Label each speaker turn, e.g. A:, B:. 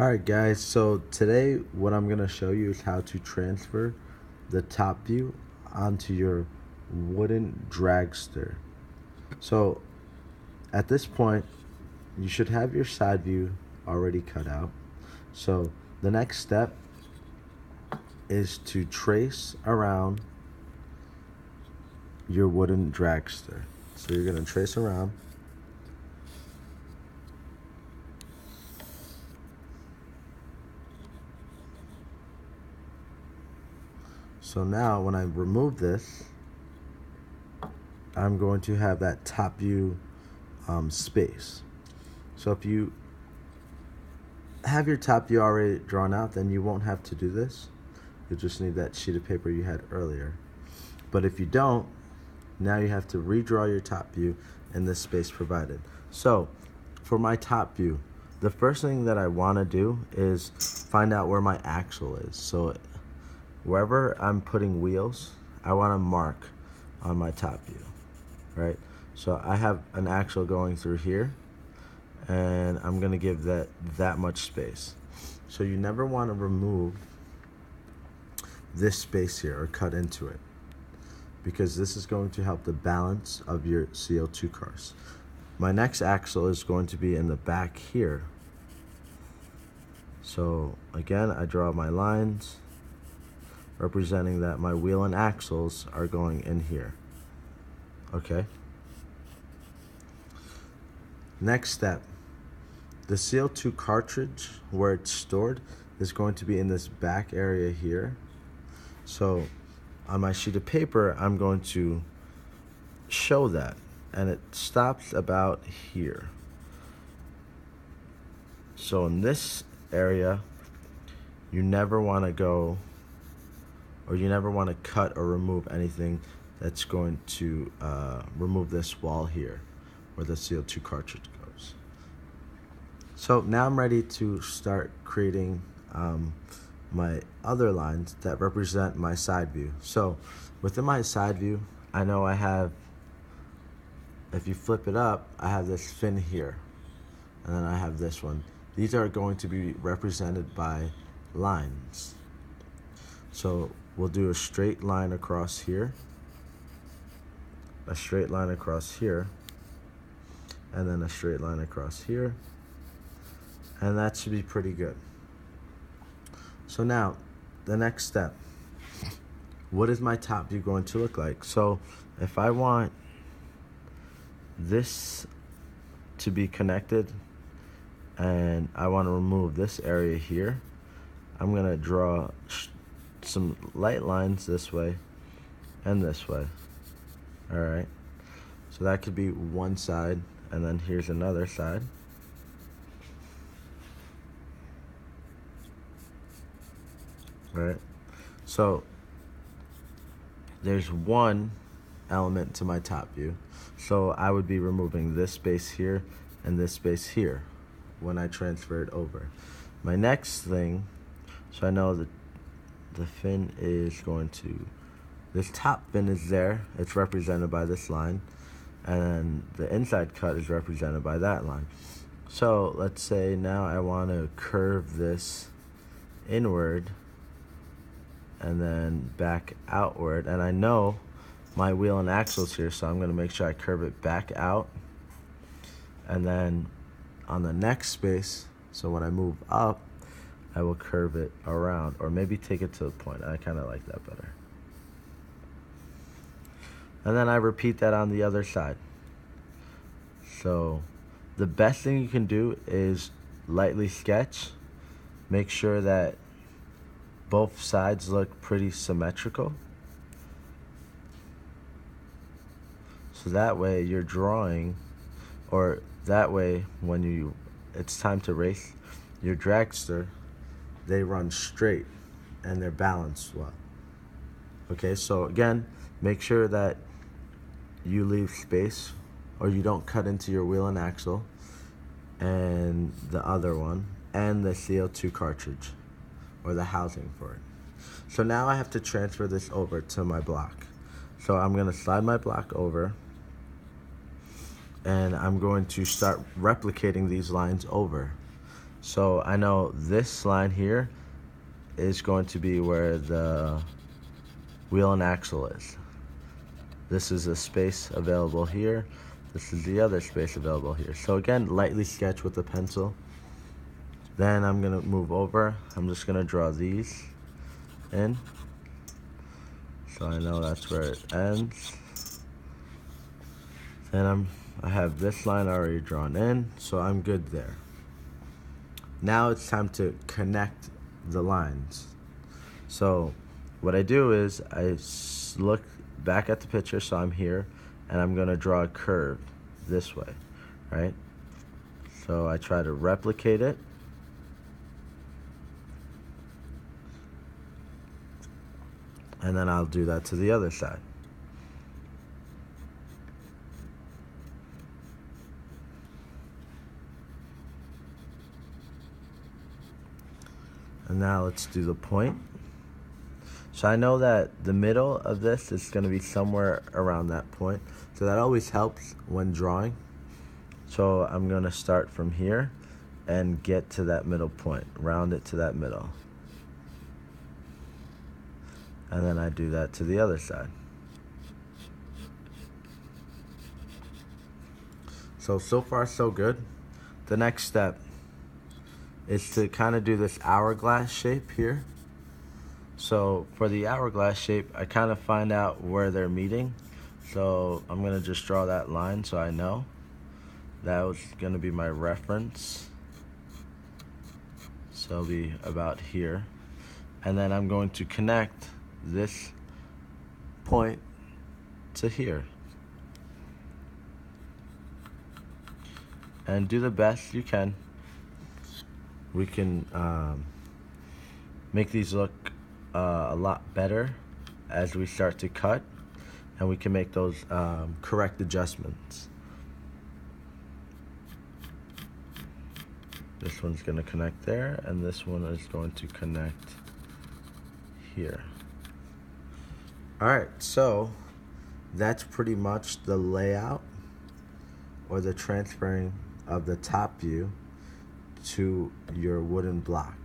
A: Alright guys, so today what I'm going to show you is how to transfer the top view onto your wooden dragster. So at this point you should have your side view already cut out. So the next step is to trace around your wooden dragster. So you're going to trace around. So now when I remove this, I'm going to have that top view space. So if you have your top view already drawn out, then you won't have to do this. You'll just need that sheet of paper you had earlier. But if you don't, now you have to redraw your top view in this space provided. So for my top view, the first thing that I want to do is find out where my axle is. So wherever I'm putting wheels, I want to mark on my top view, right? So I have an axle going through here, and I'm going to give that much space. So you never want to remove this space here or cut into it, because this is going to help the balance of your CO2 cars. My next axle is going to be in the back here. So again, I draw my lines representing that my wheel and axles are going in here. Okay. Next step, the CO2 cartridge, where it's stored, is going to be in this back area here. So on my sheet of paper, I'm going to show that, and it stops about here. So in this area, you never want to go, or you never want to cut or remove anything that's going to remove this wall here where the CO2 cartridge goes. So now I'm ready to start creating my other lines that represent my side view. So within my side view, I know I have, if you flip it up, I have this fin here, and then I have this one. These are going to be represented by lines. So we'll do a straight line across here, a straight line across here, and then a straight line across here, and that should be pretty good. So now, the next step, what is my top view going to look like? So if I want this to be connected and I want to remove this area here, I'm going to draw some light lines this way and this way. All right, so that could be one side, and then here's another side. All right, so there's one element to my top view, so I would be removing this space here and this space here when I transfer it over. My next thing, so I know that the fin is going to, this top fin is there, it's represented by this line, and the inside cut is represented by that line. So let's say now I want to curve this inward and then back outward, and I know my wheel and axles here, so I'm going to make sure I curve it back out, and then on the next space, so when I move up, I will curve it around, or maybe take it to the point. I kind of like that better. And then I repeat that on the other side. So the best thing you can do is lightly sketch. Make sure that both sides look pretty symmetrical. So that way you're drawing, or that way when it's time to race your dragster, they run straight and they're balanced well. Okay, so again, make sure that you leave space, or you don't cut into your wheel and axle and the other one and the CO2 cartridge, or the housing for it. So now I have to transfer this over to my block. So I'm going to slide my block over, and I'm going to start replicating these lines over. So I know this line here is going to be where the wheel and axle is. This is a space available here. This is the other space available here. So again, lightly sketch with a pencil. Then I'm gonna move over. I'm just gonna draw these in. So I know that's where it ends. Then I have this line already drawn in, so I'm good there. Now it's time to connect the lines. So what I do is I look back at the picture, so I'm here, and I'm gonna draw a curve this way, right? So I try to replicate it. And then I'll do that to the other side. And now let's do the point. So I know that the middle of this is going to be somewhere around that point. So that always helps when drawing. So I'm going to start from here and get to that middle point, round it to that middle. And then I do that to the other side. So far so good. The next step is to kind of do this hourglass shape here. So for the hourglass shape, I kind of find out where they're meeting. So I'm gonna just draw that line so I know. That was gonna be my reference. So it'll be about here. And then I'm going to connect this point to here. And do the best you can. We can make these look a lot better as we start to cut, and we can make those correct adjustments. This one's going to connect there, and this one is going to connect here. Alright, so that's pretty much the layout or the transferring of the top view to your wooden block.